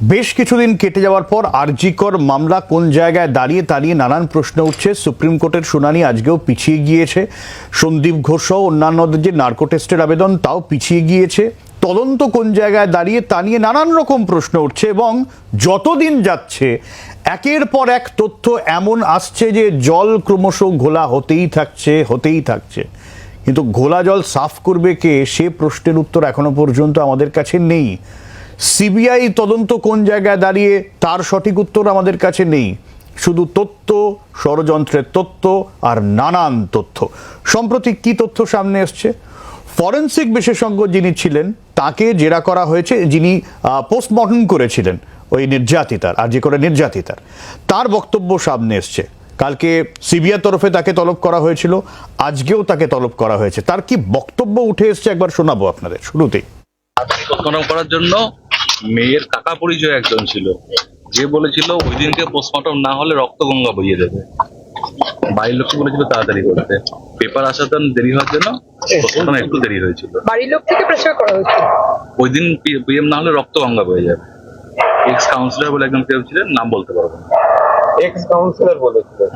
বেশ কিছুদিন কেটে যাওয়ার পর আরজিকর মামলা কোন জায়গায় দাঁড়িয়ে তা নিয়ে নানান প্রশ্ন উঠছে। সুপ্রিম কোর্টের শুনানি আজকেও পিছিয়ে গিয়েছে। সন্দীপ ঘোষ সহ অন্যান্যদের যে নার্কো টেস্টের আবেদন তাও পিছিয়ে গিয়েছে। তদন্ত কোন জায়গায় দাঁড়িয়ে তা নিয়ে নানান রকম প্রশ্ন উঠছে এবং যতদিন যাচ্ছে একের পর এক তথ্য এমন আসছে যে জল ক্রমশ ঘোলা হতেই থাকছে। কিন্তু ঘোলা জল সাফ করবে কে, সে প্রশ্নের উত্তর এখনো পর্যন্ত আমাদের কাছে নেই। সিবিআই তদন্ত কোন জায়গায় দাঁড়িয়ে তার সঠিক উত্তর আমাদের কাছে নেই। শুধু তথ্য, ষড়যন্ত্রের তথ্য আর নানান তথ্য। সম্প্রতি কি তথ্য সামনে এসছে? ফরেন্সিক বিশেষজ্ঞ যিনি ছিলেন তাকে জেরা করা হয়েছে, যিনি পোস্টমর্টম করেছিলেন ওই নির্যাতিতার, আর যে করে নির্যাতিতার, তার বক্তব্য সামনে এসছে। কালকে সিবিআই তরফে তাকে তলব করা হয়েছিল, আজকেও তাকে তলব করা হয়েছে। তার কি বক্তব্য উঠে এসছে একবার শোনাবো আপনাদের শুরুতেই। পোস্টমর্টম করার জন্য মেয়ের কাকা পরিচয় একজন ছিল, যে বলেছিল ওই দিনকে পোস্টমর্টম না হলে রক্ত গঙ্গা বইয়ে দেবে। বাড়ির লোককে বলেছিল তাড়াতাড়ি করতে, পেপার আসাতে দেরি হওয়ার জন্য পোস্টমর্টম একটু দেরি হয়েছিল। বাড়ির লোক থেকে প্রেসার করা হয়েছিল ওই দিন পিএম না হলে রক্ত গঙ্গা বয়ে যাবে। এক্স কাউন্সিলর বলে একজন কেউ ছিলেন, নাম বলতে পারবো না। এক্স কাউন্সিলর বলেছিলেন।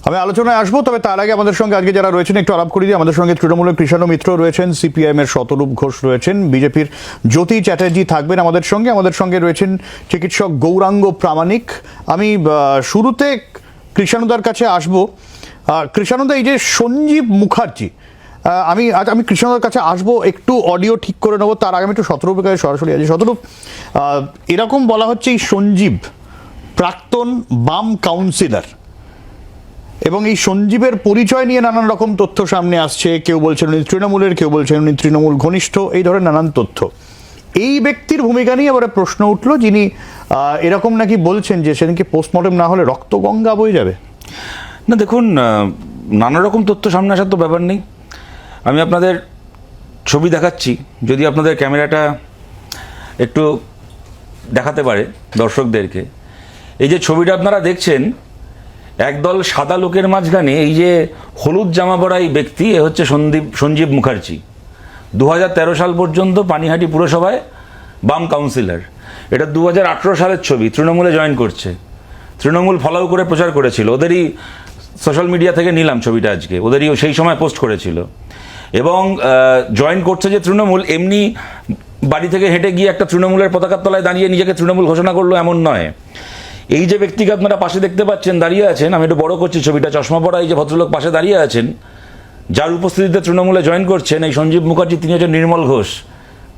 আমি আলোচনায় আসবো, তবে তার আগে আমাদের সঙ্গে আজকে যারা রয়েছেন একটু আলাপ করে দিই। আমাদের সঙ্গে তৃণমূলের কৃষাণ মিত্র রয়েছেন, সিপিআইএম এর শতরূপ ঘোষ রয়েছেন, বিজেপির জ্যোতি চ্যাটার্জি থাকবেন আমাদের সঙ্গে রয়েছেন চিকিৎসক গৌরাঙ্গ প্রামাণিক। আমি শুরুতে কৃষাণুদার কাছে আসবো। কৃষাণুদা, এই যে সঞ্জীব মুখার্জি, আমি কৃষ্ণদার কাছে আসবো, একটু অডিও ঠিক করে নেবো। তার আগে আমি একটু শতরূপের কাছে সরাসরি আছি। শতরূপ, এরকম বলা হচ্ছে এই সঞ্জীব প্রাক্তন বাম কাউন্সিলর, এবং এই সঞ্জীবের পরিচয় নিয়ে নানান রকম তথ্য সামনে আসছে। কেউ বলছেন উনি তৃণমূলের, কেউ বলছেন উনি তৃণমূল ঘনিষ্ঠ, এই ধরনের নানান তথ্য। এই ব্যক্তির ভূমিকা নিয়ে এবারে প্রশ্ন উঠলো, যিনি এরকম নাকি বলছেন যে সেদিনকে পোস্টমর্টম না হলে রক্ত গঙ্গা বয়ে যাবে। না দেখুন, নানা রকম তথ্য সামনে আসার তো ব্যাপার নেই। আমি আপনাদের ছবি দেখাচ্ছি, যদি আপনাদের ক্যামেরাটা একটু দেখাতে পারে দর্শকদেরকে। এই যে ছবিটা আপনারা দেখছেন, একদল সাদা লোকের মাঝখানে এই যে হলুদ জামা পরা এই ব্যক্তি, এ হচ্ছে সঞ্জীব মুখার্জি। 2013 সাল পর্যন্ত পানিহাটি পুরসভায় বাম কাউন্সিলর। এটা 2018 সালের ছবি, তৃণমূলে জয়েন করছে। তৃণমূল ফলো করে প্রচার করেছিল, ওদেরই সোশ্যাল মিডিয়া থেকে নিলাম ছবিটা আজকে, ওদেরই সেই সময় পোস্ট করেছিল। এবং জয়েন করছে যে তৃণমূল, এমনি বাড়ি থেকে হেঁটে গিয়ে একটা তৃণমূলের পতাকার তলায় দাঁড়িয়ে নিজেকে তৃণমূল ঘোষণা করলো এমন নয়। এই যে ব্যক্তিকে আপনারা পাশে দেখতে পাচ্ছেন দাঁড়িয়ে আছেন, আমি একটু বড় করছি ছবিটা, চশমা পরা এই যে ভদ্রলোক পাশে দাঁড়িয়ে আছেন, যার উপস্থিতিতে তৃণমূলে জয়েন করছেন এই সঞ্জীব মুখার্জি, তিনি হচ্ছেন নির্মল ঘোষ,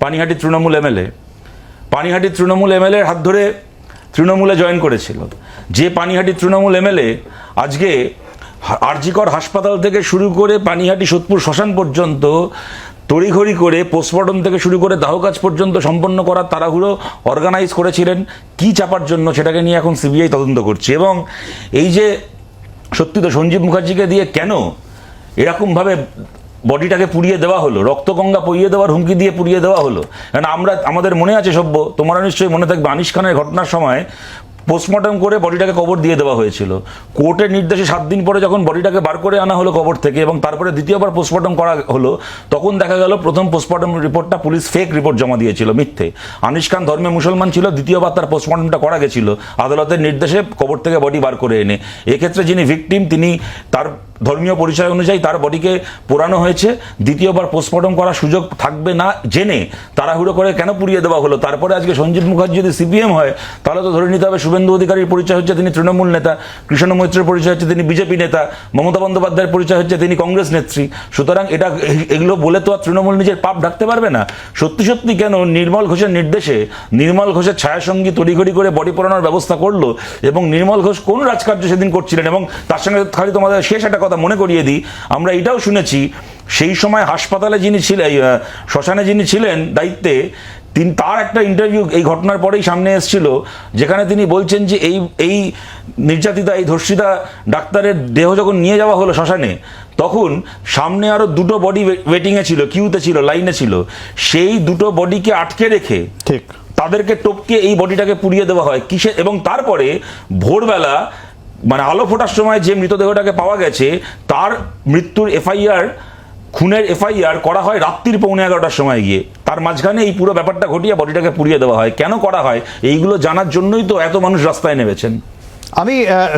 পানিহাটি তৃণমূল এমএলএ। পানিহাটি তৃণমূল এমএলএর হাত ধরে তৃণমূলে জয়েন করেছিল। যে পানিহাটি তৃণমূল এমএলএ আজকে আরজিকর হাসপাতাল থেকে শুরু করে পানিহাটি সোদপুর শ্মশান পর্যন্ত তড়িঘড়ি করে পোস্টমর্টম থেকে শুরু করে দাহ কাজ পর্যন্ত সম্পন্ন করার তাড়াহুড়ো অর্গানাইজ করেছিলেন কি চাপার জন্য, সেটাকে নিয়ে এখন সিবিআই তদন্ত করছে। এবং এই যে সত্যি তো সঞ্জীব মুখার্জিকে দিয়ে কেন এরকমভাবে বডিটাকে পুড়িয়ে দেওয়া হলো, রক্তগঙ্গা পুড়িয়ে দেওয়ার হুমকি দিয়ে পুড়িয়ে দেওয়া হলো। কারণ আমাদের মনে আছে সভ্য, তোমার নিশ্চয়ই মনে থাকবে, আনিস খানের ঘটনার সময় পোস্টমর্টম করে বডিটাকে কবর দিয়ে দেওয়া হয়েছিল। কোর্টের নির্দেশে 7 দিন পরে যখন বডিটাকে বার করে আনা হলো কবর থেকে এবং তারপরে দ্বিতীয়বার পোস্টমর্টম করা হলো, তখন দেখা গেল প্রথম পোস্টমর্টম রিপোর্টটা পুলিশ ফেক রিপোর্ট জমা দিয়েছিল, মিথ্যে। আনিস খান ধর্মে মুসলমান ছিল, দ্বিতীয়বার তার পোস্টমর্টমটা করা গেছিল আদালতের নির্দেশে কবর থেকে বডি বার করে এনে। এক্ষেত্রে যিনি ভিকটিম, তিনি তার ধর্মীয় পরিচয় অনুযায়ী তার বডিকে পোড়ানো হয়েছে। দ্বিতীয়বার পোস্টমর্টম করার সুযোগ থাকবে না জেনে তাড়াহুড়ো করে কেন পুড়িয়ে দেওয়া হলো? তারপরে আজকে সঞ্জীব মুখার্জি যদি সিপিএম হয়, তাহলে তো ধরে নিতে হবে শুভেন্দু অধিকারীর পরিচয় হচ্ছে তিনি তৃণমূল নেতা, কৃষ্ণ মৈত্রের পরিচয় হচ্ছে তিনি বিজেপি নেতা, মমতা বন্দ্যোপাধ্যায়ের পরিচয় হচ্ছে তিনি কংগ্রেস নেত্রী। সুতরাং এগুলো বলে তো আর তৃণমূল নিজের পাপ ঢাকতে পারবে না। সত্যি কেন নির্মল ঘোষের নির্দেশে নির্মল ঘোষের ছায়াসঙ্গী তড়িঘড়ি করে বডি পোড়ানোর ব্যবস্থা করলো? এবং নির্মল ঘোষ কোন রাজকার্য সেদিন করছিলেন? এবং তার সঙ্গে খালি তোমাদের শেষ একটা কথা মনে করিয়ে দিই, আমরা এটাও শুনেছি সেই সময় হাসপাতালে যিনি ছিলেন, শ্মশানে যিনি ছিলেন দায়িত্বে, তার একটা ইন্টারভিউ এই ঘটনার পরেই সামনে এসেছিল, যেখানে তিনি বলছেন যে এই নির্যাতিতা, এই ধর্ষিতা ডাক্তারের দেহ যখন নিয়ে যাওয়া হলো শ্মশানে, তখন সামনে আরো 2টো বডি ওয়েটিংয়ে ছিল, কিউতে ছিল, লাইনে ছিল। সেই 2টো বডিকে আটকে রেখে ঠিক তাদেরকে টপকে এই বডিটাকে পুড়িয়ে দেওয়া হয় কিসে? এবং তারপরে ভোরবেলা মানে আলো ফোটার সময় যে মৃতদেহটাকে পাওয়া গেছে, তার মৃত্যুর এফআইআর খুনের এফআইআর করা হয় রাত্রির 11:15 সময় গিয়ে, তার মাঝখানে এই পুরো ব্যাপারটা ঘটিয়ে বডিটাকে পুড়িয়ে দেওয়া হয়। কেন করা হয় এইগুলো জানার জন্যই তো এত মানুষ রাস্তায় নেমেছেন। আমি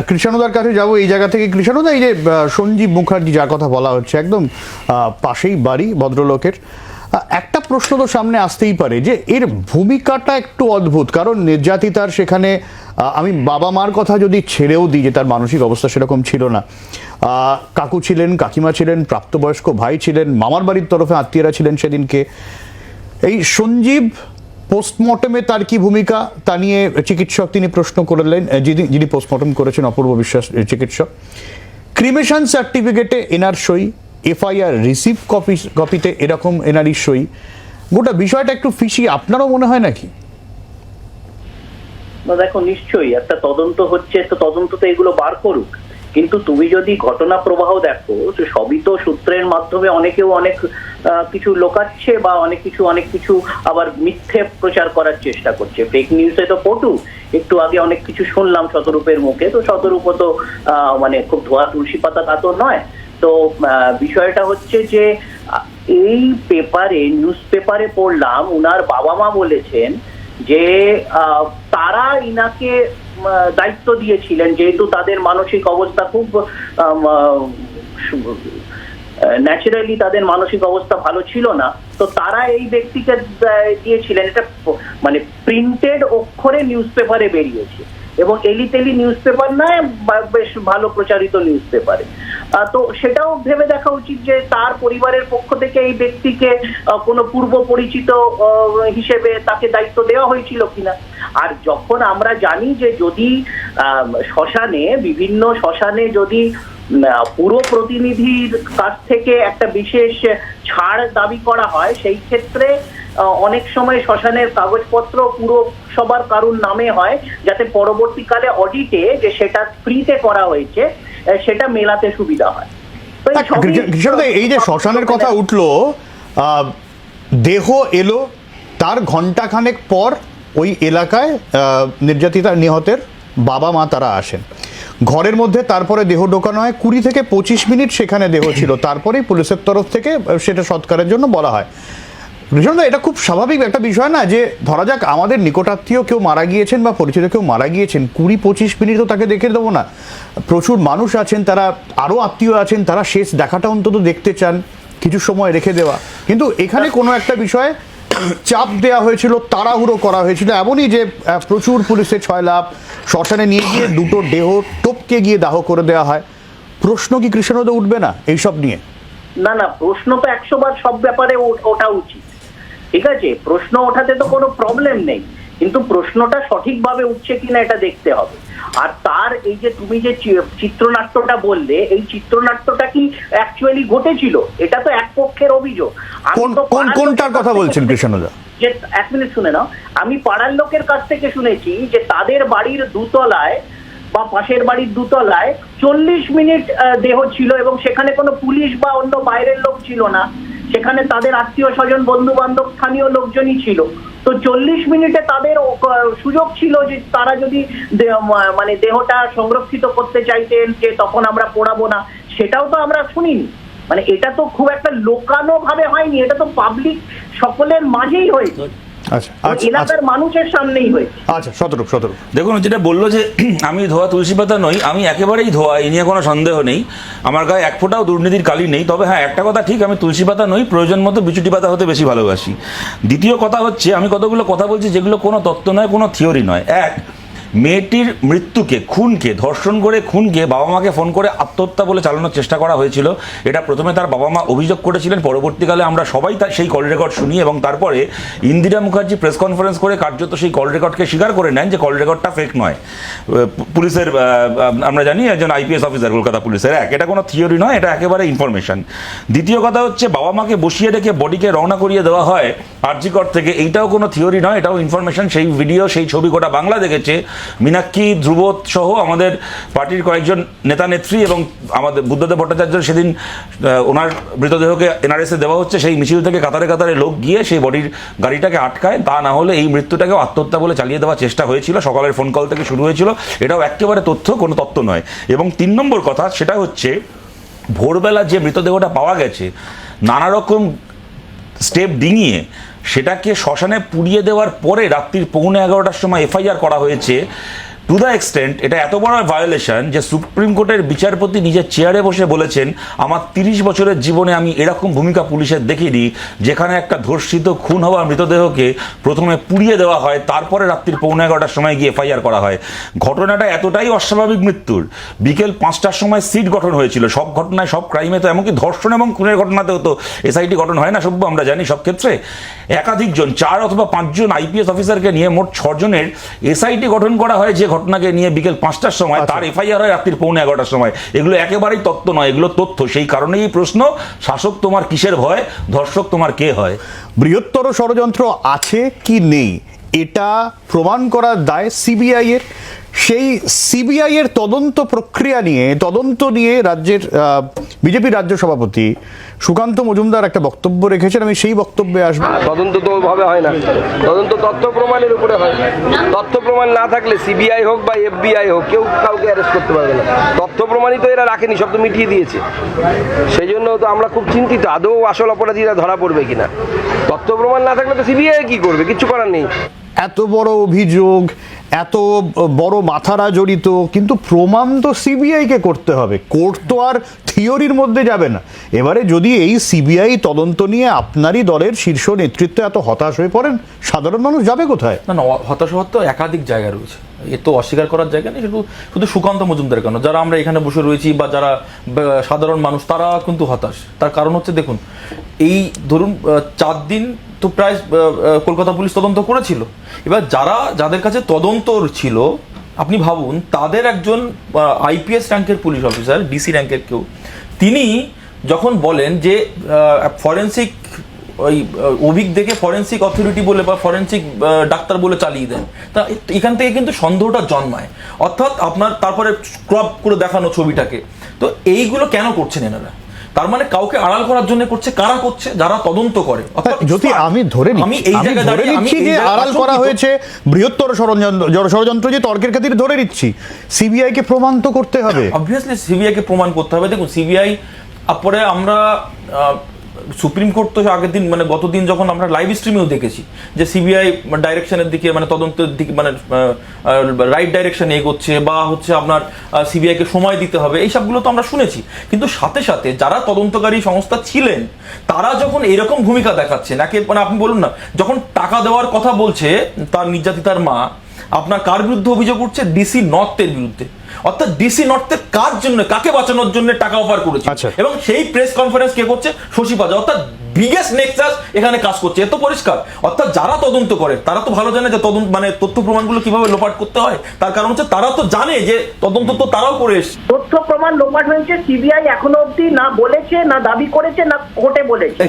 কৃষ্ণদার কাছে যাব এই জায়গা থেকে। কৃষ্ণদা, এই যে সঞ্জীব মুখার্জি যার কথা বলা হচ্ছে, একদম পাশেই বাড়ি ভদ্রলোকের, একটা প্রশ্ন তো সামনে আসতেই পারে যে এর ভূমিকাটা একটু অদ্ভুত, কারণ নির্যাতিতার সেখানে আমি বাবা মার কথা যদি ছেড়েও দিই যে তার মানসিক অবস্থা সেরকম ছিল না, কাকু ছিলেন, কাকিমা ছিলেন, প্রাপ্তবয়স্ক ভাই ছিলেন, মামার বাড়ির তরফে আত্মীয়রা ছিলেন সেদিনকে। এই সঞ্জীব পোস্টমর্টমে তার কি ভূমিকা তা নিয়ে চিকিৎসক তিনি প্রশ্ন করলেন, যিনি পোস্টমর্টম করেছেন অপূর্ব বিশ্বাস চিকিৎসক। ক্রিমেশন সার্টিফিকেটে এনার সই, এফআইআর রিসিভ কপিতে এরকম এনারই সই। গোটা বিষয়টা একটু ফিশি আপনারও মনে হয় নাকি? না দেখো, নিশ্চয়ই একটা তদন্ত হচ্ছে, তো তদন্ত তো এগুলো বার করুক, কিন্তু তুমি যদি ঘটনা প্রবাহ দেখো তো সবই তো সূত্রের মাধ্যমে অনেকেও অনেক কিছু লোকাচ্ছে বা অনেক কিছু আবার মিথ্যে প্রচার করার চেষ্টা করছে। ফেক নিউজে তো পটু, একটু আগে অনেক কিছু শুনলাম শতরূপের মুখে, তো শতরূপ তো মানে খুব ধোয়া তুলসী পাতা তা তো নয়। তো বিষয়টা হচ্ছে যে এই পেপারে, নিউজ পেপারে পড়লাম উনার বাবা মা বলেছেন যে তারা ইনাকে দায়িত্ব দিয়েছিলেন, যেহেতু তাদের মানসিক অবস্থা খুব ন্যাচারালি তাদের মানসিক অবস্থা ভালো ছিল না, তো তারা এই ব্যক্তিকে দিয়েছিলেন। এটা মানে প্রিন্টেড অক্ষরে নিউজ পেপারে বেরিয়েছে এবং এলিতেলি নিউজ পেপার নয়, বেশ ভালো প্রচারিত নিউজ পেপারে। তো সেটাও ভেবে দেখা উচিত যে তার পরিবারের পক্ষ থেকে এই ব্যক্তিকে কোনো পূর্ব পরিচিত হিসেবে তাকে দায়িত্ব দেওয়া হয়েছিল কিনা। আর যখন আমরা জানি যে যদি শ্মশানে, বিভিন্ন শ্মশানে যদি পুরো প্রতিনিধির কাছ থেকে একটা বিশেষ ছাড় দাবি করা হয়, সেই ক্ষেত্রে অনেক সময় শ্মশানের কাগজপত্র পুরো সবার কারুর নামে হয়, যাতে পরবর্তীকালে অডিটে যে সেটা ফ্রিতে করা হয়েছে সেটা মেলাতে সুবিধা হয়। এই যে শ্মশানের কথা উঠলো, দেহ এলো তার ঘন্টাখানেক পর ওই এলাকায় নির্যাতিতা নিহতের বাবা মা তারা আসেন, ঘরের মধ্যে তারপরে দেহ ঢোকানো হয়, 20 থেকে 25 মিনিট সেখানে দেহ ছিল, তারপরেই পুলিশের তরফ থেকে সেটা সৎকারের জন্য বলা হয়। কৃষ্ণদা, এটা খুব স্বাভাবিক একটা বিষয় না যে ধরা যাক আমাদের নিকটাত্মীয় কেউ মারা গিয়েছেন বা পরিচিত কেউ মারা গিয়েছেন, 20-25 মিনিট তো তাকে দেখে দেবো না। প্রচুর মানুষ আছেন, তারা আরও আত্মীয় আছেন, তারা শেষ দেখাটা অন্তত দেখতে চান, কিছু সময় রেখে দেওয়া। কিন্তু এখানে কোনো একটা বিষয়ে চাপ দেওয়া হয়েছিল, তাড়াহুড়ো করা হয়েছিল, এমনই যে প্রচুর পুলিশের ছয়লাভ, শ্মশানে নিয়ে গিয়ে দুটো দেহ টপকে গিয়ে দাহ করে দেওয়া হয়। প্রশ্ন কি কৃষ্ণদা উঠবে না এইসব নিয়ে? না, প্রশ্ন তো 100 বার সব ব্যাপারে ওঠা উচিত, ঠিক আছে, প্রশ্ন ওঠাতে তো কোনো প্রবলেম নেই, কিন্তু প্রশ্নটা সঠিকভাবে উঠছে কিনা এটা দেখতে হবে। আর তার এই যে তুমি যে চিত্রনাট্যটা বললে, এই চিত্রনাট্যটা কি অ্যাকচুয়ালি ঘটেছিল? এটা তো এক পক্ষের অভিযোগ। কোনটার কথা বলছেন কৃষ্ণদা? যে 1 মিনিট শুনে নাও, আমি পাড়ার লোকের কাছ থেকে শুনেছি যে তাদের বাড়ির দোতলায় বা পাশের বাড়ির দোতলায় 40 মিনিট দেহ ছিল এবং সেখানে কোনো পুলিশ বা অন্য বাইরের লোক ছিল না, সেখানে তাদের আত্মীয় স্বজন, বন্ধু বান্ধব, স্থানীয় লোকজনই ছিল। তো 40 মিনিটে তাদের সুযোগ ছিল যে তারা যদি মানে দেহটা সংরক্ষিত করতে চাইতেন, যে তখন আমরা পোড়াবো না, সেটাও তো আমরা শুনিনি। মানে এটা তো খুব একটা লোকানো ভাবে হয়নি, এটা তো পাবলিক সকলের মাঝেই হয়েছে, এলাকার মানুষের সামনেই হয়েছে। আচ্ছা, শতরূপ দেখুন, যেটা বললো যে আমি ধোয়া তুলসী পাতা নই, আমি একেবারেই ধোয়া, এই নিয়ে কোনো সন্দেহ নেই। আমার গায়ে এক ফোঁটাও দুর্নীতির কালি নেই। তবে হ্যাঁ, একটা কথা ঠিক, আমি তুলসী পাতা নই, প্রয়োজন মতো বিচুটি পাতা হতে বেশি ভালোবাসি। দ্বিতীয় কথা হচ্ছে, আমি কতগুলো কথা বলছি যেগুলো কোনো তত্ত্ব নয়, কোনো থিওরি নয়। এক, মেয়েটির মৃত্যুকে, খুনকে, ধর্ষণ করে খুনকে বাবা মাকে ফোন করে আত্মহত্যা বলে চালানোর চেষ্টা করা হয়েছিল। এটা প্রথমে তার বাবা মা অভিযোগ করেছিলেন, পরবর্তীকালে আমরা সবাই তার সেই কল রেকর্ড শুনি এবং তারপরে ইন্দিরা মুখার্জি প্রেস কনফারেন্স করে কার্যত সেই কল রেকর্ডকে স্বীকার করে নেন যে কল রেকর্ডটা ফেক নয়। পুলিশের, আমরা জানি একজন আইপিএস অফিসার কলকাতা পুলিশের। এটা কোনো থিওরি নয়, এটা একেবারে ইনফরমেশন। দ্বিতীয় কথা হচ্ছে, বাবা মাকে বসিয়ে রেখে বডিকে রওনা করিয়ে দেওয়া হয় আরজিকর থেকে, এইটাও কোনো থিওরি নয়, এটাও ইনফরমেশন। সেই ভিডিও, সেই ছবি গোটা বাংলা দেখেছে। মীনাক্ষী, ধ্রুব সহ আমাদের পার্টির কয়েকজন নেতা নেত্রী এবং আমাদের বুদ্ধদেব ভট্টাচার্য, সেদিন ওনার মৃতদেহকে এনআরএসে দেওয়া হচ্ছে, সেই মিছিল থেকে কাতারে কাতারে লোক গিয়ে সেই বডির গাড়িটাকে আটকায়। তা না হলে এই মৃত্যুটাকেও আত্মহত্যা বলে চালিয়ে দেওয়ার চেষ্টা হয়েছিল, সকালের ফোন কল থেকে শুরু হয়েছিল। এটাও একেবারে তথ্য, কোনো তত্ত্ব নয়। এবং 3 নম্বর কথা, সেটা হচ্ছে ভোরবেলা যে মৃতদেহটা পাওয়া গেছে নানা রকম স্টেপ ডিঙিয়ে সেটাকে শ্মশানে পুড়িয়ে দেওয়ার পরে রাত্রির 11:15টার সময় এফআইআর করা হয়েছে। টু দ্য এক্সটেন্ট এটা এত বড় ভায়োলেশন যে সুপ্রিম কোর্টের বিচারপতি নিজের চেয়ারে বসে বলেছেন, আমার 30 বছরের জীবনে আমি এরকম ভূমিকা পুলিশের দেখিনি যেখানে একটা ধর্ষিত খুন হওয়া মৃতদেহকে প্রথমে পুড়িয়ে দেওয়া হয়, তারপরে রাত্রির 11:15টার সময় গিয়ে এফআইআর করা হয়। ঘটনাটা এতটাই অস্বাভাবিক মৃত্যুর, বিকেল 5টার সময় সিট গঠন হয়েছিল। সব ঘটনায়, সব ক্রাইমে তো, এমনকি ধর্ষণ এবং খুনের ঘটনাতেও তো এসআইটি গঠন হয় না সভ্য, আমরা জানি সব ক্ষেত্রে। একাধিক জন, 4 অথবা 5 জন আইপিএস অফিসারকে নিয়ে মোট 6 জনের এসআইটি গঠন করা হয় যে ঘটনাকে নিয়ে বিকেল 5টার সময়, তার এফআইআর হয় রাত্রির 11:15টার সময়। এগুলো একেবারেই তত্ত্ব নয়, এগুলো তথ্য। সেই কারণেই এই প্রশ্ন, শাসক তোমার কিসের ভয়, ধর্ষক তোমার কে হয়? বৃহত্তর ষড়যন্ত্র আছে কি নেই এটা প্রমাণ করার দায় সিবিআই এর। সেই সিবিআই এর তদন্ত প্রক্রিয়া নিয়ে, তদন্ত নিয়ে রাজ্যের বিজেপি রাজ্য সভাপতি সুকান্ত মজুমদার একটা বক্তব্য রেখেছেন, আমি সেই বক্তব্যে আসবো। তদন্ত তো ওইভাবে হয় না, তদন্ত তথ্য প্রমাণের উপরে হয়। তথ্য প্রমাণ না থাকলে সিবিআই হোক বা এফবিআই হোক কেউ কাউকে অ্যারেস্ট করতে পারবে না। তথ্য প্রমাণই তো এরা রাখেনি, সব তো মিটিয়ে দিয়েছে। সেই জন্য তো আমরা খুব চিন্তিত আদৌ আসল অপরাধীরা ধরা পড়বে কিনা। তথ্য প্রমাণ না থাকলে তো সিবিআই কি করবে, কিচ্ছু করার নেই। এত বড় অভিযোগ, এত বড় মাথারা জড়িত, কিন্তু প্রমাণ তো সিবিআইকে করতে হবে। কোর্ট তো আর থিওরির মধ্যে যাবে না। এবারে যদি এই সিবিআই তদন্ত নিয়ে আপনারই দলের শীর্ষ নেতৃত্ব এত হতাশ হয়ে পড়েন, সাধারণ মানুষ যাবে কোথায়? না, হতাশ হওয়ার তো একাধিক জায়গা রয়েছে, এ তো অস্বীকার করার জায়গা নেই। শুধু সুকান্ত মজুমদার কেন, যারা আমরা এখানে বসে রয়েছি বা যারা সাধারণ মানুষ, তারা কিন্তু হতাশ। তার কারণ হচ্ছে, দেখুন, এই ধরুন 4 দিন তো প্রায় কলকাতা পুলিশ তদন্ত করেছিল। এবার যাদের কাছে তদন্ত ছিল, আপনি ভাবুন, তাদের একজন আইপিএস র্যাঙ্কের পুলিশ অফিসার, ডিসি র্যাঙ্কের কেউ, তিনি যখন বলেন যে ফরেন্সিক ওই অভিক দেখে ফরেন্সিক অথরিটি বলে বা ফরেন্সিক ডাক্তার বলে চালিয়ে দেন, তা এখান থেকে কিন্তু সন্দেহটা জন্মায়। অর্থাৎ আপনার তারপরে ক্রপ করে দেখানো ছবিটাকে, তো এইগুলো কেন করছেন এনারা? তার মানে কাউকে আড়াল করার জন্য করছে। কারা করছে? যারা তদন্ত করে। যদি আমি ধরে নিচ্ছি যে আড়াল করা হয়েছে, বৃহত্তর ষড়যন্ত্র যে তর্কের খাতিরে ধরে নিচ্ছি, সিবিআই কে প্রমাণ তো করতে হবে। অবভিয়াসলি সিবিআই কে প্রমাণ করতে হবে। দেখুন, সিবিআই পরে আমরা সুপ্রিম কোর্ট তো আগের দিন, মানে গতদিন যখন আমরা লাইভ স্ট্রিমেও দেখেছি যে সিবিআই ডাইরেকশনের দিকে, মানে তদন্তের দিকে, মানে রাইট ডাইরেকশনে এগোচ্ছে, বা হচ্ছে আপনার সিবিআই কে সময় দিতে হবে, এই সবগুলো তো আমরা শুনেছি। কিন্তু সাথে সাথে যারা তদন্তকারী সংস্থা ছিলেন, তারা যখন এরকম ভূমিকা দেখাচ্ছেন, মানে আপনি বলুন না, যখন টাকা দেওয়ার কথা বলছে তার নির্যাতিতার মা, আপনার কার বিরুদ্ধে অভিযোগ উঠছে? ডিসি নর্থের বিরুদ্ধে। অর্থাৎ ডিসি নর্থের কার জন্য, কাকে বাঁচানোর জন্য টাকা অফার করেছে, এবং সেই প্রেস কনফারেন্স কে করছে? শশী পাজা। অর্থাৎ বিগেস্ট নেক্সাস এখানে কাজ করছে, এত পরিষ্কার। অর্থাৎ যারা তদন্ত করে তারা তো ভালো জানে যে তদন্ত, মানে তথ্য প্রমাণগুলো কিভাবে লোপাট করতে হয়। তার কারণ হচ্ছে তারা তো জানে যে তদন্ত তো তারাও করে এসছে। তথ্য প্রমাণ লোপাট হয়েছে, সিবিআই এখনো অবধি না বলেছে, না দাবি করেছে, না কোর্টে বলেছে,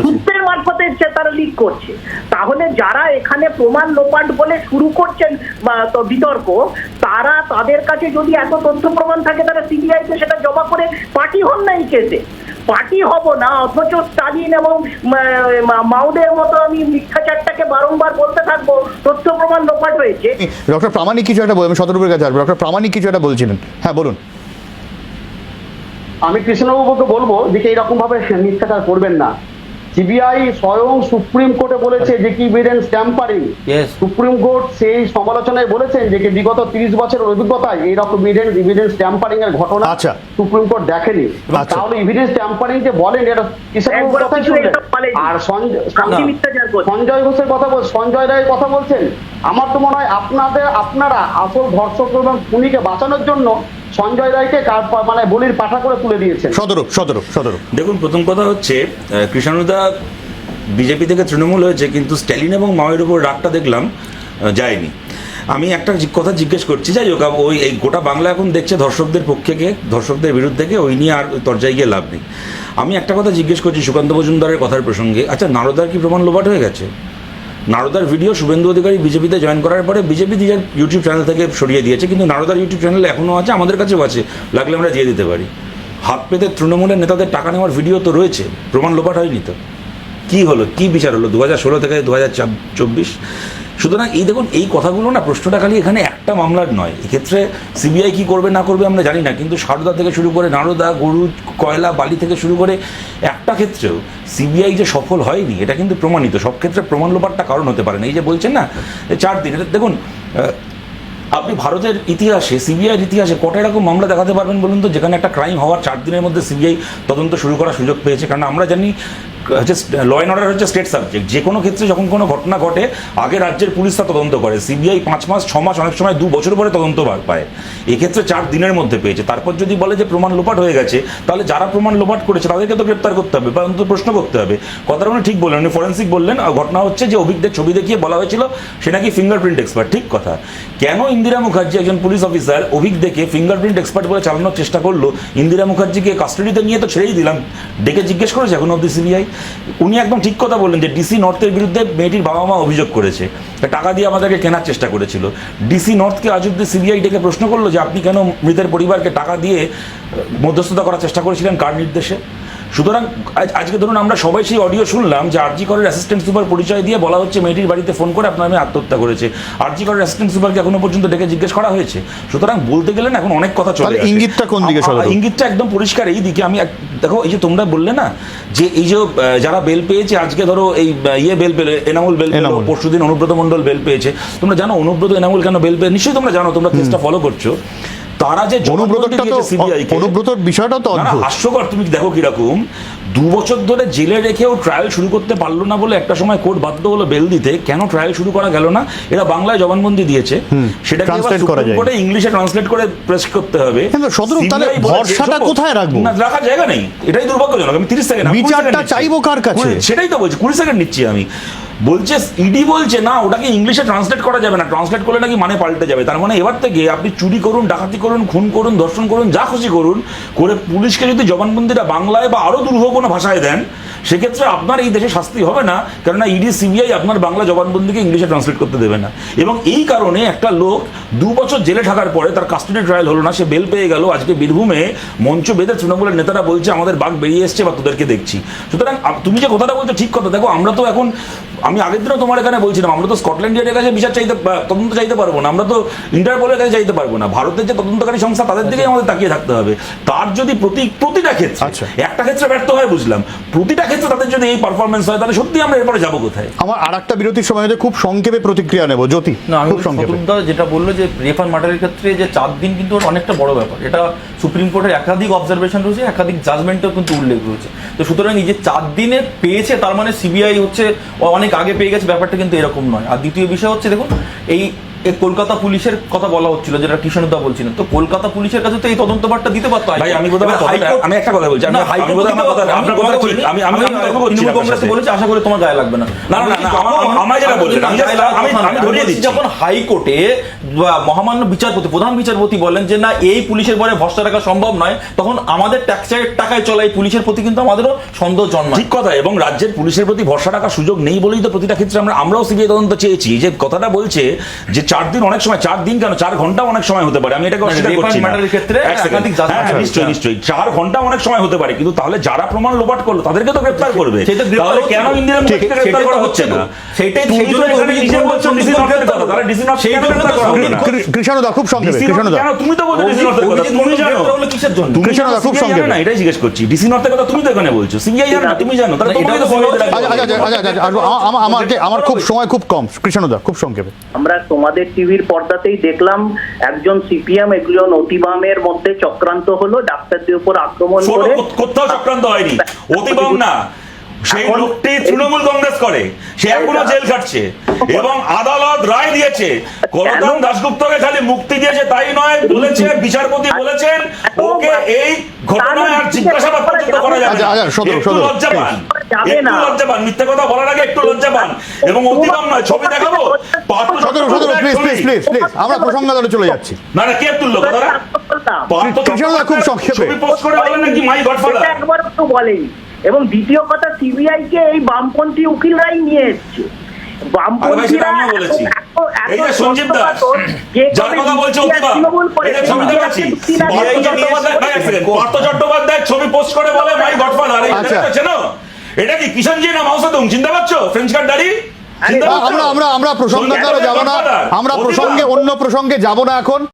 সূত্রের মারফতে তারা লিক করছে। তাহলে যারা এখানে প্রমাণ লোপাট বলে শুরু করছেন বা বিতর্ক, তারা, তাদের কাছে যদি এত তথ্য প্রমাণ থাকে, তারা সিবিআই কে সেটা জমা করে পার্টি হন না এই কেসে। পার্টি হব না, অথচ স্টালিন এবং মাউদের মতো আমি মিথ্যাচারটাকে বারংবার বলতে থাকবো তথ্য প্রমাণ লোপাট হয়েছে। ডক্টর প্রামাণিক কিছু একটা বলবেন, শতরূপের কাছে আসবে। ডক্টর প্রামাণিক কিছু একটা বলছিলেন, হ্যাঁ বলুন। আমি কৃষ্ণবাবুকে বলবো যে এইরকম ভাবে মিথ্যাচার করবেন না। সিবিআই স্বয়ং সুপ্রিম কোর্টে বলেছে যে কি এভিডেন্স ট্যাম্পারিং। সুপ্রিম কোর্ট সেই সমালোচনায় বলেছেন যে বিগত 30 বছরের অভিজ্ঞতায় এইরকম এভিডেন্স ট্যাম্পারিং এর ঘটনা সুপ্রিম কোর্ট দেখেনি। তাহলে এভিডেন্স ট্যাম্পারিং যে বলেন, এটা কিসের কথা শুনলেন? আর সঞ্জয় ঘোষের কথা সঞ্জয় রায়ের কথা বলছেন। আমার তো মনে হয় আপনারা আসল ধর্ষক এবং খুনিকে বাঁচানোর জন্য সঞ্জয় রায়কে মানে বলির পাঠা করে তুলে দিয়েছেন। দেখুন, প্রথম কথা হচ্ছে, কৃষ্ণদা বিজেপি থেকে তৃণমূল হয়েছে, কিন্তু স্ট্যালিন এবং মাওয়ের উপর রাগটা দেখলাম যায়নি। আমি একটা কথা জিজ্ঞেস করছি, যাই হোক, ওই এই গোটা বাংলা এখন দেখছে ধর্ষকদের পক্ষে কে, ধর্ষকদের বিরুদ্ধে কে, ওই নিয়ে আর তরজায় গিয়ে লাভ নেই। আমি একটা কথা জিজ্ঞেস করছি সুকান্ত মজুমদারের কথার প্রসঙ্গে। আচ্ছা, নারদার কি প্রমাণ লোপাট হয়ে গেছে? নারদার ভিডিও শুভেন্দু অধিকারী বিজেপিতে জয়েন করার পরে বিজেপি নিজের ইউটিউব চ্যানেল থেকে সরিয়ে দিয়েছে, কিন্তু নারদার ইউটিউব চ্যানেল এখনও আছে, আমাদের কাছেও আছে, লাগলে আমরা দিয়ে দিতে পারি। হাত পেতে তৃণমূলের নেতাদের টাকা নেওয়ার ভিডিও তো রয়েছে, প্রমাণ লোপাট হয়নি তো। কি হলো, কি বিচার হলো 2016 থেকে 2024? সুতরাং এই দেখুন, এই কথাগুলো না, প্রশ্নটা খালি এখানে একটা মামলার নয়। এক্ষেত্রে সিবিআই কি করবে না করবে আমরা জানি না, কিন্তু সারদা থেকে শুরু করে নারদা, গরু, কয়লা, বালি থেকে শুরু করে একটা ক্ষেত্রেও সিবিআই যে সফল হয়নি এটা কিন্তু প্রমাণিত। সব ক্ষেত্রে প্রমাণ লোপাটটা কারণ হতে পারে না। এই যে বলছেন না 4 দিন, এটা দেখুন, আপনি ভারতের ইতিহাসে, সিবিআইয়ের ইতিহাসে কটা এরকম মামলা দেখাতে পারবেন বলুন তো, যেখানে একটা ক্রাইম হওয়ার 4 দিনের মধ্যে সিবিআই তদন্ত শুরু করার সুযোগ পেয়েছে? কারণ আমরা জানি হচ্ছে ল অ্যান্ড অর্ডার হচ্ছে স্টেট সাবজেক্ট। যে কোনো ক্ষেত্রে যখন কোনো ঘটনা ঘটে আগে রাজ্যের পুলিশ তা তদন্ত করে, সিবিআই 5 মাস, 6 মাস, অনেক সময় 2 বছর পরে তদন্ত পায়। এক্ষেত্রে 4 দিনের মধ্যে পেয়েছে। তারপর যদি বলে যে প্রমাণ লোপাট হয়ে গেছে, তাহলে যারা প্রমাণ লোপাট করেছে তাদেরকে তো গ্রেপ্তার করতে হবে বা অন্তত প্রশ্ন করতে হবে। কথাটা উনি ঠিক বললেন, উনি ফরেন্সিক বললেন। ঘটনা হচ্ছে যে অভিজ্ঞদের ছবি দেখিয়ে বলা হয়েছিল সে নাকি ফিঙ্গারপ্রিন্ট এক্সপার্ট। ঠিক কথা। কেন ইন্দিরা মুখার্জি একজন পুলিশ অফিসার অভিজ্ঞ দেখে ফিঙ্গারপ্রিন্ট এক্সপার্ট বলে চালানোর চেষ্টা করলো? ইন্দিরা মুখার্জিকে কাস্টাডিতে নিয়ে তো ছেড়েই দিলাম, ডেকে জিজ্ঞেস করেছে এখন অব্দি সিবিআই? উনি একদম ঠিক কথা বললেন যে ডিসি নর্থের বিরুদ্ধে মেয়েটির বাবা মা অভিযোগ করেছে, টাকা দিয়ে আমাদেরকে কেনার চেষ্টা করেছিল। ডিসি নর্থকে আজ অব্দি সিবিআই ডেকে প্রশ্ন করলো যে আপনি কেন মৃতের পরিবারকে টাকা দিয়ে মধ্যস্থতা করার চেষ্টা করেছিলেন, কার নির্দেশে? সুতরাং আজকে ধরুন আমরা সবাই সেই অডিও শুনলাম যে আরজি করের অ্যাসিস্ট্যান্ট সুপার পরিচয় দিয়ে বলা হচ্ছে মেয়েটির বাড়িতে ফোন করে আপনার মেয়ে আত্মহত্যা করেছে। আরজি করের অ্যাসিস্ট্যান্ট সুপারকে এখনো পর্যন্ত ডেকে জিজ্ঞেস করা হয়েছে। সুতরাং বলতে গেলে না এখন অনেক কথা চলে আসে। ইঙ্গিতটা কোন দিকে? ইঙ্গিতটা একদম পরিষ্কার এই দিকে। আমি দেখো, এই যে তোমরা বললে না যে এই যে যারা বেল পেয়েছে আজকে, ধরো এই বেল পেলে, এনামুল বেল পেল, পরশুদিন অনুব্রত মণ্ডল বেল পেয়েছে। তোমরা জানো অনুব্রত এনামুল কেন বেল পেয়ে? নিশ্চয়ই তোমরা জানো, তোমরা কেসটা ফলো করছো। তারা যে অনুব্রতর বিষয়টা তো হাস্যকর। তুমি দেখো কিরকম 2 বছর ধরে জেলে রেখেও ট্রায়াল শুরু করতে পারলো না বলে একটা সময় কোর্ট বাধ্য হলো বেল দিতে। কেন ট্রায়াল শুরু করা গেল না? এরা বাংলায় জবানবন্দি দিয়েছে, সেটাকে সুপ্রিম কোর্টে ইংলিশে ট্রান্সলেট করে প্রেস করতে হবে। ভরসাটা কোথায় রাখবো? না, রাখার জায়গা নেই। এটাই দুর্ভাগ্যজনক। আমি 30 সেকেন্ড বিচারটা চাইবো কার কাছে? সেটাই তো বলছি, 20 সেকেন্ড নিচ্ছি আমি। বলছে ইডি বলছে না, ওটাকে ইংলিশে ট্রান্সলেট করা যাবে না, ট্রান্সলেট করলে নাকি মানে পাল্টে যাবে। তার মানে এবার থেকে আপনি চুরি করুন, ডাকাতি করুন, খুন করুন, ধর্ষণ করুন, যা খুশি করুন করে পুলিশকে যদি জবানবন্দিটা বাংলায় বা আরো দুর্ভ কোনো ভাষায় দেন, সেক্ষেত্রে আপনার এই দেশে শাস্তি হবে না, কেননা ইডি সিবিআই আপনার বাংলা জবানবন্দিকে ইংলিশে ট্রান্সলেট করতে দেবে না। এবং এই কারণে একটা লোক 2 বছর জেলে থাকার পরে তার কাস্টডি ট্রায়াল হলো না, সে বেল পেয়ে গেল। আজকে বীরভূমে মঞ্চ বেঁধে তৃণমূলের নেতারা বলছে আমাদের বাঘ বেরিয়ে এসছে বা তোদেরকে দেখছি। সুতরাং তুমি যে কথাটা বলছো ঠিক কথা। দেখো, আমরা তো এখন, আমি আগের দিনও তোমার এখানে বলছিলাম, আমরা তো স্কটল্যান্ড ইয়ার্ডের কাছে বিচার চাইতে, তদন্ত চাইতে পারবো না, আমরা তো ইন্টারপোলের কাছে চাইতে পারবো না। ভারতের যে তদন্তকারী সংস্থা তাদের দিকেই আমাদের তাকিয়ে থাকতে হবে। তার যদি প্রতিটা ক্ষেত্রে, একটা ক্ষেত্রে ব্যর্থ হয় বুঝলাম, প্রতিটা ক্ষেত্রে তাদের যদি এই পারফরমেন্স হয়, তাহলে সত্যি আমরা এরপরে যাবো কোথায়? আমার আরেকটা বিরতির সময় খুব সংক্ষেপে প্রতিক্রিয়া নেব। জ্যোতি, খুব সংক্ষেপে। যেটা বললো যে রেফার মার্ডারের ক্ষেত্রে যে 4 দিন কিন্তু অনেকটা বড় ব্যাপার। এটা সুপ্রিম কোর্টের একাধিক অবজারভেশন রয়েছে, একাধিক জাজমেন্টও কিন্তু উল্লেখ রয়েছে। তো সুতরাং এই যে 4 দিনে পেয়েছে, তার মানে সিবিআই হচ্ছে অনেক আগে পেয়ে গেছে, ব্যাপারটা কিন্তু এরকম নয়। আর দ্বিতীয় বিষয় হচ্ছে, দেখুন এই কলকাতা পুলিশের কথা বলা হচ্ছিল, যেটা কৃষ্ণদা বলছিলেন, তো কলকাতা পুলিশের কাছে তো এই তদন্তভারটা দিতে পারতো। ভাই আমি একটা কথা বলছি, বলেছি, আশা করি তোমার গায়ে লাগবে না। যখন হাইকোর্টে মহামান্য বিচারপতি, প্রধান বিচারপতি বলেন যে না, এই পুলিশের পরে ভরসা রাখা সম্ভব নয়, তখন আমাদের ট্যাক্সের টাকায় চলা এই পুলিশের প্রতি কিন্তু আমাদেরও সন্দেহ জন্মায়। ঠিক কথা। এবং রাজ্যের পুলিশের প্রতি ভরসা রাখার সুযোগ নেই বলেই তো প্রতিটা ক্ষেত্রে আমরাও সিবিআই তদন্ত চেয়েছি। যে কথাটা বলছে যে 4 দিন, অনেক সময় 4 দিন কেন 4 ঘন্টা অনেক সময় হতে পারে, আমি এটাকে অস্বীকার করছি না। নিশ্চয়ই নিশ্চয়ই 4 ঘন্টা অনেক সময় হতে পারে, কিন্তু তাহলে যারা প্রমাণ লোপাট করলো তাদেরকে তো গ্রেফতার করবে। তাহলে কেন ইন্দিরা মুখার্জিকে গ্রেফতার করা হচ্ছে না? সেটাই কৃষ্ণদা খুব সংক্ষেপে। তুমি তো বলছো ডিসি নর্থের কথা, তুমি জানো কিসের জন্য? কৃষ্ণদা খুব সংক্ষেপে না, এটাই জিজ্ঞেস করছি। ডিসি নর্থের কথা তুমি তো এখানে বলছো, সিবিআই জানো না, তুমি জানো, তাহলে তোমাকে তো ফলো করতে লাগবে। আমার খুব সময় খুব কম। কৃষ্ণদা খুব সংক্ষেপে। আমরা তোমাদের টিভির পর্দাতেই দেখলাম একজন সিপিএম, এগুলো অতিবামের মধ্যে চক্রান্ত হলো, ডাক্তারদের উপর আক্রমণ করে। কোথাও চক্রান্ত হয়নি, অতিবাম না, সেই লোকটি তৃণমূল কংগ্রেস করে, সে এখনো জেল খাটছে এবং আদালত রায় দিয়েছে। কলকাতা দাশগুপ্তকে খালি মুক্তি দিয়েছে তাই নয়, বলেছে বিচারপতি বলেছেন ওকে এই ঘটনায় আর জিজ্ঞাসাবাদ পর্যন্ত করা যাবে না। একটু লজ্জা পান, একটু লজ্জা পান, মিথ্যে কথা বলার আগে একটু লজ্জা পান। এবং অতিবাম নয়, ছবি দেখাবো। আমরা প্রসঙ্গে চলে যাচ্ছি। না না, কে তুললো কথাটা? খুব সংক্ষেপে ছবি পোস্ট করে বলেন নাকি মাই গডফাদার? একবার তো বলেনি। এবং দ্বিতীয় কথা, সিবিআই কে এই বামপন্থী উকিলরাই নিয়ে এসছে। বামপন্থীরা এই যে সঞ্জীব দাস যার কথা বলছে অতিবাম, এই যে ছবি দেখাচ্ছি, পার্থ চট্টোপাধ্যায় ছবি পোস্ট করে বলে মাই গডফাদার। এই চেনো এটা কি কিষাণজি না মাওসেতুং চিনতে পারছো? ফ্রেঞ্চ কাট দাড়ি চিনতে পারছো? আমরা প্রসঙ্গে যাব না, আমরা প্রসঙ্গে অন্য প্রসঙ্গে যাব না এখন।